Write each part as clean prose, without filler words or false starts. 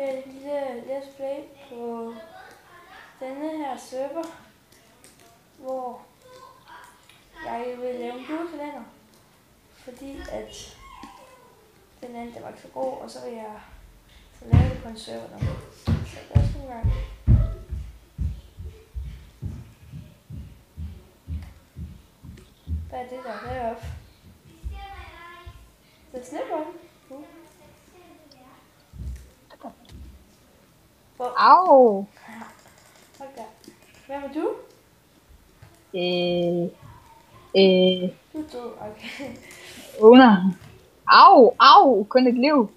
et lille let's play på denne her server, hvor jeg vil lave en julekalender, fordi at den anden der var ikke så god, og så vil jeg så lave det på en server. Så lad os nogle gange. Hvad er det der deroppe? Det er snedbolden. Au! Okay. Hvad med du? Du er død, okay. Under. Au! Kun et liv.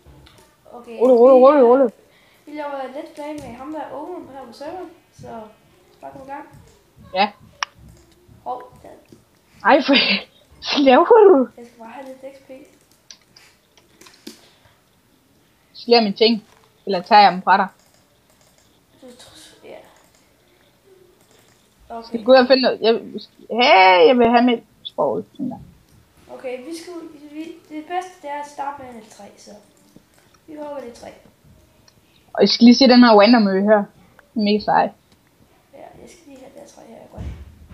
Okay. Rulle. Vi laver et let's play med ham der er oven her på serveren, så bare kom i gang. Ja. Den. Ej, hvad laver du? Jeg skal bare have lidt XP. Sliger mine ting. Eller tager jeg dem fra dig? Ja. Okay. Skal vi gå ud og finde noget? Jeg vil have mit sprog. Okay, det bedste det er at starte med en L3, så vi hugger det 3. Og jeg skal lige se den her Wandermø her. Det er mega sej. Ja, jeg skal lige have det her træ her, godt.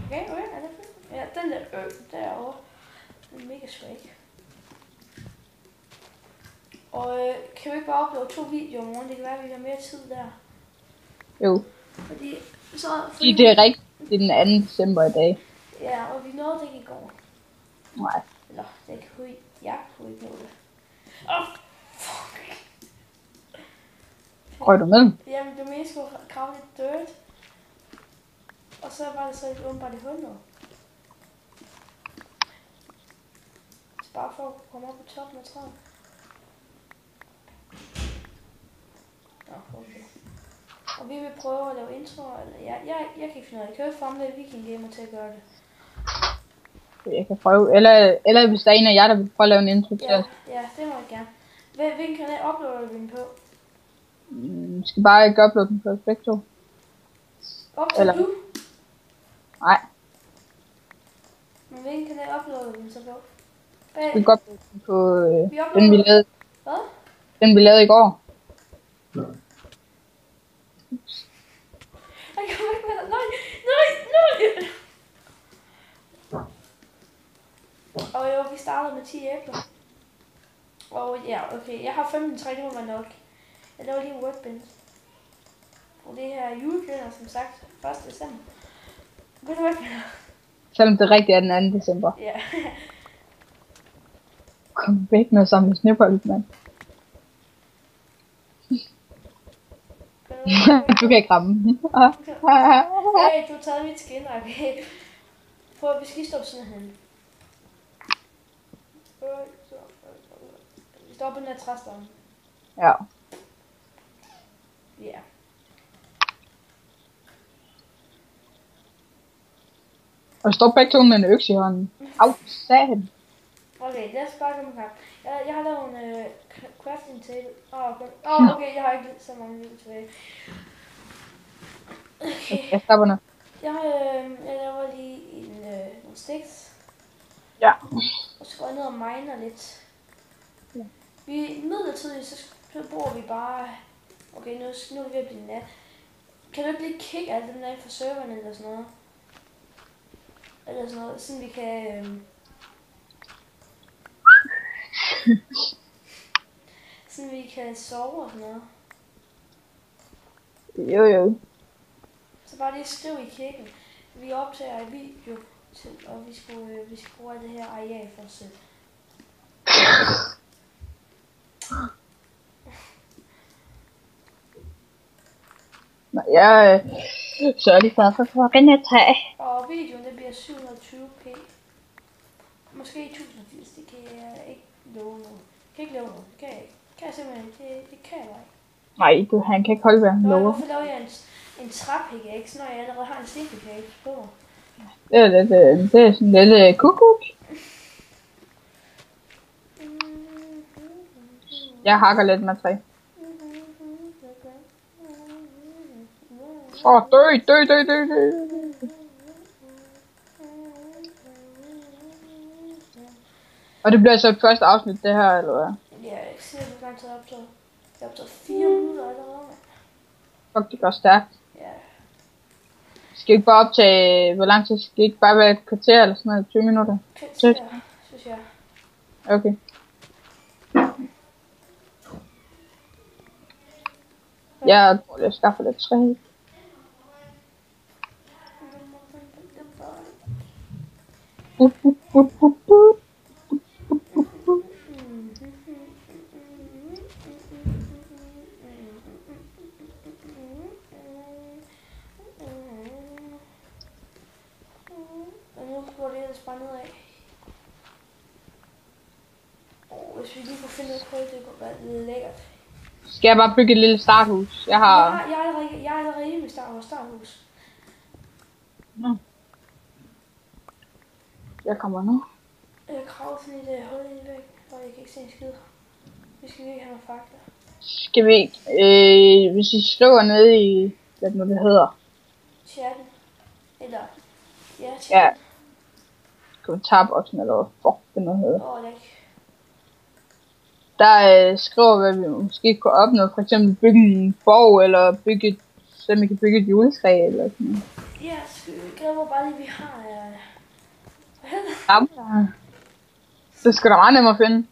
Okay, er det fint? Ja, den der derovre. Den er mega swag. Og kan vi ikke bare uploade 2 videoer om morgenen? Det kan være, at vi har mere tid der. Jo. Fordi det er rigtigt. Det er den 2. december i dag. Ja, og vi nåede det ikke i går. Nej. Eller, jeg kunne ikke nå det. Fuck. Røg du med? Jamen, du mest skulle grave lidt dirt. Og så var det så åbenbart i hullet. Så bare for at komme op på toppen af træet. Okay. Og vi vil prøve at lave intro, eller jeg kan ikke finde ud af det. Kan du fremlægge Viking Gamer til at gøre det? Jeg kan prøve, eller hvis der er en af jer, der vil prøve at lave en intro til os. Ja, det må jeg gerne. Hvilken kanal uploader du den på? Skal bare ikke uploade den på Spektro. Optager du? Nej. Men hvilken kanal uploader du den så på? Vi kan uploade den på den vi lavede. Hvad? Den vi lavede i går. Jeg kommer ikke med dig. Nej! Og jo, vi startede med 10 æbler. Og ja, okay, jeg har 15 træ, det må være nok. Jeg laver lige en workbench. Og det her julekalender, som sagt, 1. december. Ved du hvad? Selvom det rigtigt er den 2. december. Ja. Kom væk med sammen med snebold, mand. Du kan ikke ramme. Hey, du har taget mit skin, okay. Prøv at vi skal stoppe sådan her. Vi står på den her træstamme. Ja. Ja. Og står begge to med en økse i hånden. Au, satan. Okay, lad os bare komme i gang. Jeg har lavet en crafting table. Okay, jeg har ikke så mange liv tilbage. Okay. Jeg stopper nu. Jeg laver lige nogle sticks. Ja. Og så går jeg ned og miner lidt. Ja. Vi midlertidigt, så bruger vi bare... Okay, nu er det ved at blive nat. Kan du ikke lige kigge alt dem der fra serverne eller sådan noget? Eller sådan noget, sådan vi kan... sådan vi kan sove og sådan noget. Jo. Så bare lige skriv i kirken. Vi optager en video til, og vi skulle bruge det her areal for os selv. Jeg sørger lige for at rende et træ. Og videoen det bliver 720p. Måske 1080, det kan jeg ikke love noget. Kan ikke love noget, det kan jeg ikke. Kan jeg simpelthen, det kan jeg ikke. Nej, han kan ikke holde, hvad han lover. Hvorfor laver jeg en træpickaxe, når jeg allerede har en stenpickaxe på? Det er sådan lidt kukuk. Jeg hakker lidt med træ. Dø. Og det bliver så et første afsnit, det her, eller hvad? Ja, jeg ser, hvor lang tid optaget. Jeg har optaget 4 minutter allerede, mand. Fuck, det går stærkt. Ja. Skal ikke bare optage, hvor lang tid skal det ikke bare være et kvarter eller sådan noget, 20 minutter? Kvarter, synes jeg. Okay. Jeg tror, jeg skaffer lidt træ. Nu går det ellers bare nedad. Hvis vi lige kunne finde et hul, det kunne være lækkert. Skal jeg bare bygge et lille starthus? Jeg har... Jeg er allerede inde ved starthus. Jeg kommer nu. Jeg kravler sådan et hul ind i væggen, og jeg kan ikke se en skid. Vi skal ikke have nogle fakta. Skal vi ikke... hvis I skriver ned i... Hvad det nu det hedder? Chatten. Eller... Ja, chatten. Ja. Kommentarboksen eller hvad fuck det nu hedder. Læk. Der skriver, hvad vi måske kunne opnå. For eksempel bygge en borg, eller bygge... Så vi kan bygge et juletræ, eller sådan noget. Ja, jeg var bare lige, vi har... Ja. Det skal da meget nemmere at finde.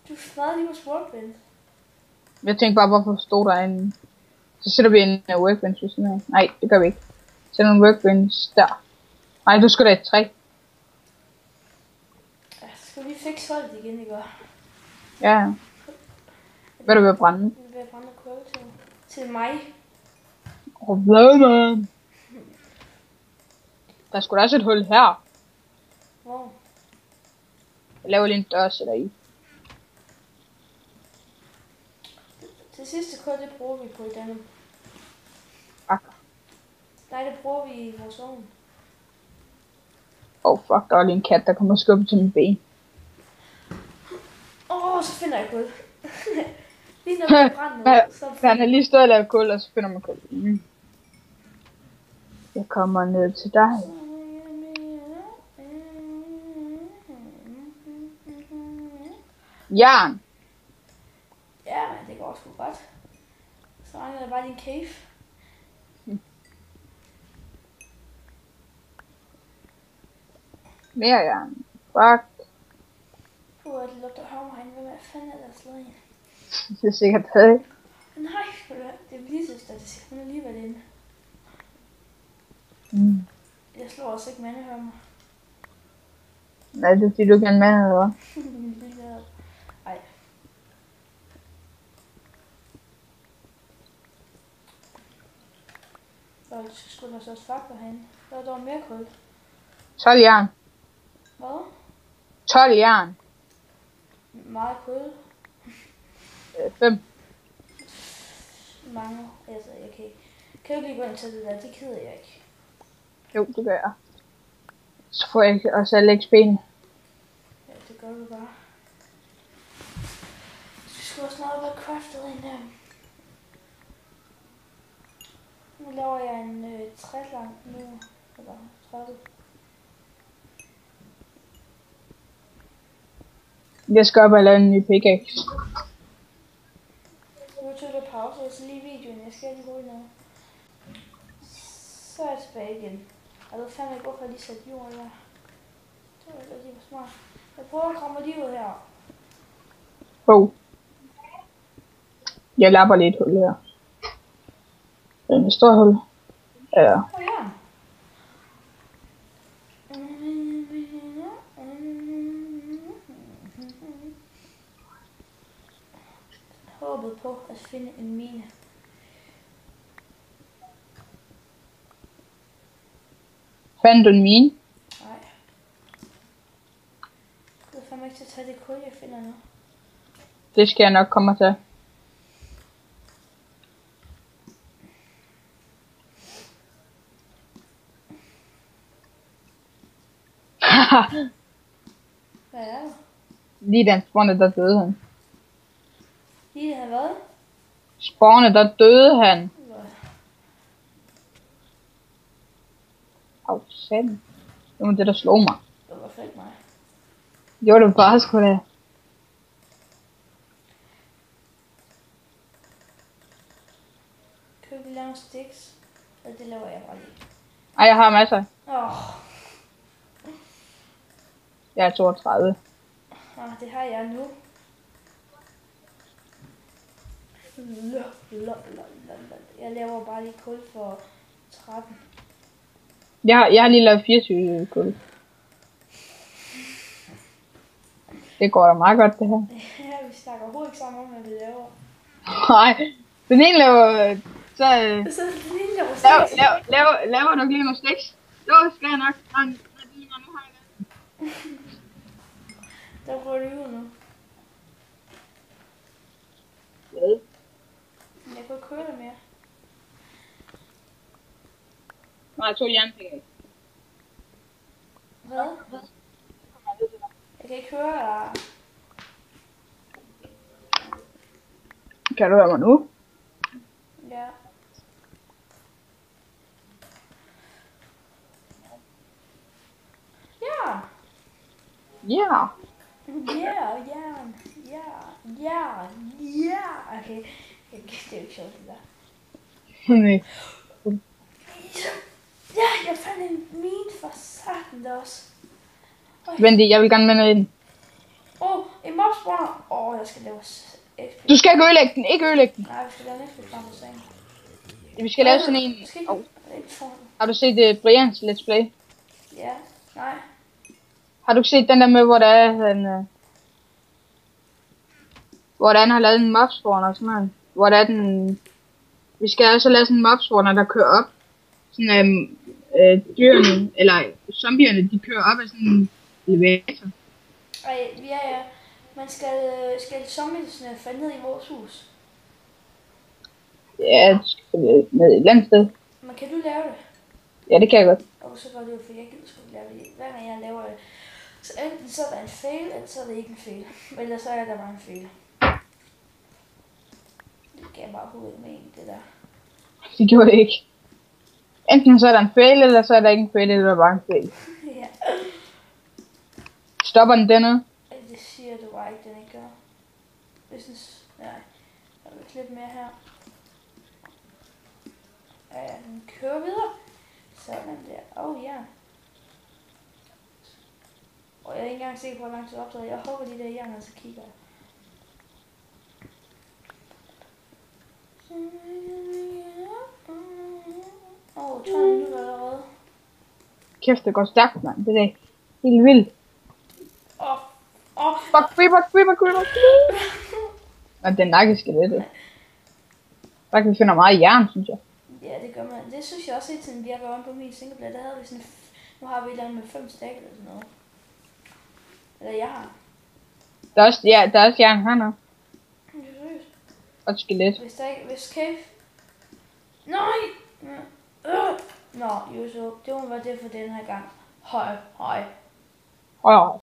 Du smadrede lige vores workbench. Jeg tænkte bare, hvorfor stod der en... Så sætter vi en workbench ved siden af. Nej, det gør vi ikke. Sætter en workbench der. Nej, du skal da et træ. Ja, så skal vi fikse holdet igen, ikke? Ja. Hvad er du ved at brænde? Jeg vil brænde kul til mig. Hvad, man? Der er sgu da også et hul her. Hvor? Jeg laver lige en dør, sætter i. Det sidste kul, det bruger vi på i denne. Fuck. Nej, det bruger vi i vores ovn. Fuck, der var lige en kat, der kommer og skubbe til min ben. Så finder jeg kul. Lige når vi brænder, så... Han er lige stået og lavet kul, og så finder man kul. Jeg kommer ned til dig. Jern. Ja, men det går sgu godt. Så mangler der bare din cave. Mere jern. Fuck. Det lugter hammer herinde. Hvad fanden er der slået ind? Det er sikkert det. Nej, det er lige søster, det siger hun alligevel inde. Jeg slår også ikke mandehørmer. Nej, det er fordi du ikke er en mand, eller hvad? Ej. Du skal sgu da så også fakler herinde. Der er dog mere kul. 12 jern. Hvad? 12 jern. Meget kul. 5. Mange. Altså, jeg kan jo lige gå ind til det der. Det keder jeg ikke. Jo, det gør jeg. Så får jeg også alle XP'en. Ja, det gør du bare. Du skal også snart være craftet ind der. Nu laver jeg en 60 lang nu. Eller 30. Jeg skal op og lave en ny pickaxe. Nu tog du pause, og så lige videoen. Jeg skal lige gå ind og... Så er jeg tilbage igen. Og der fandt jeg ikke, hvorfor jeg lige satte jorden der. Det var lige for smart. Jeg prøver at komme lige ud her. Jeg lapper lidt hul her. En stor hul. Ja. Ja. Håbet på at finde en mine. Fandt du en mine? Nej. Jeg får mig ikke til at tage det kul, jeg finder nu. Det skal jeg nok komme til. Hvad er det? Lige den spawne, der døde han. Lige det her hvad? Spawne, der døde han. Au, satan. Det var det, der slog mig. Det var fedt mig. Jo, det var bare sgu da. ikke lige lave nogle sticks? Ja, det laver jeg bare lige. Ej, jeg har masser. Jeg er 32. Det har jeg nu. Jeg laver bare lige kul for 13. Jeg har lige lavet 24 kul. Det går da meget godt, det her. Ja, vi snakker overhovedet ikke sammen om, hvad vi laver. Nej, den ene laver... Så den ene laver sticks. Laver du lige nogle sticks? Jo, skal jeg nok. Nu har jeg det. Der går det ud nu. Hvad? Jeg kunne ikke køre det mere. Nej, jeg tog jernpenge. Hvad? Jeg kan ikke høre dig. Kan du høre mig nu? Ja. Ja. Ja. Ja. Okay. Det er jo ikke sjovt, det der. Nej. Ja, jeg fandt en mine for satan der også. Vent, jeg vil gerne med noget i den. En mobspawner. Jeg skal lave XP. Du skal ikke ødelægge den, ikke ødelægge den. Nej, vi skal lave en XP frem på sagen. Vi skal lave sådan en... Oh. Har du set Brians Let's Play? Ja, nej. Har du ikke set den der med, hvor der er han... Hvor han har lavet en mobspawner og sådan noget? Hvor der er den... Vi skal altså lave sådan en mobspawner, der kører op. Sådan dyrene, eller zombierne, de kører op af sådan en elevator. Ja. Man skal zombiesne falde ned i vores hus. Ja, det skal ned et eller andet sted. Men kan du lave det? Ja, det kan jeg godt. Og så gør det jo, for jeg gider sgu ikke lave det. Hver gang jeg laver det, så enten så er der en fail, eller så er det ikke en fail. Eller så er der bare en fail. Det gav bare hovedet med en, det der. Det gjorde det ikke. Enten så er der en fail, eller så er der ikke en fail, eller der er bare en fail. Ja. Stopper den dernede? Det siger du bare ikke, den ikke gør. Jeg synes, nej. Jeg vil lidt mere her. Ja, den kører videre. Sådan der. Ja. Og jeg er ikke engang sikker på, hvor lang tid optaget. Jeg håber lige der i hjernen, så kigger jeg. Åh, 12 minutter allerede. Kæft, det går stærkt, mand. Det er helt vildt. Fuck, creeper. Og den nakke skelettet. Der kan vi finde meget jern, synes jeg. Ja, det gør man. Det synes jeg også hele tiden virker om på min singleplay. Der havde vi sådan... Nu har vi et eller andet med 5 stack eller sådan noget. Eller jeg har. Der er også jern hernede. Det er seriøst. Og et skelet. Hvis cave... Nej! Nå, jo så. Det må være det for den her gang. Hej. Høj.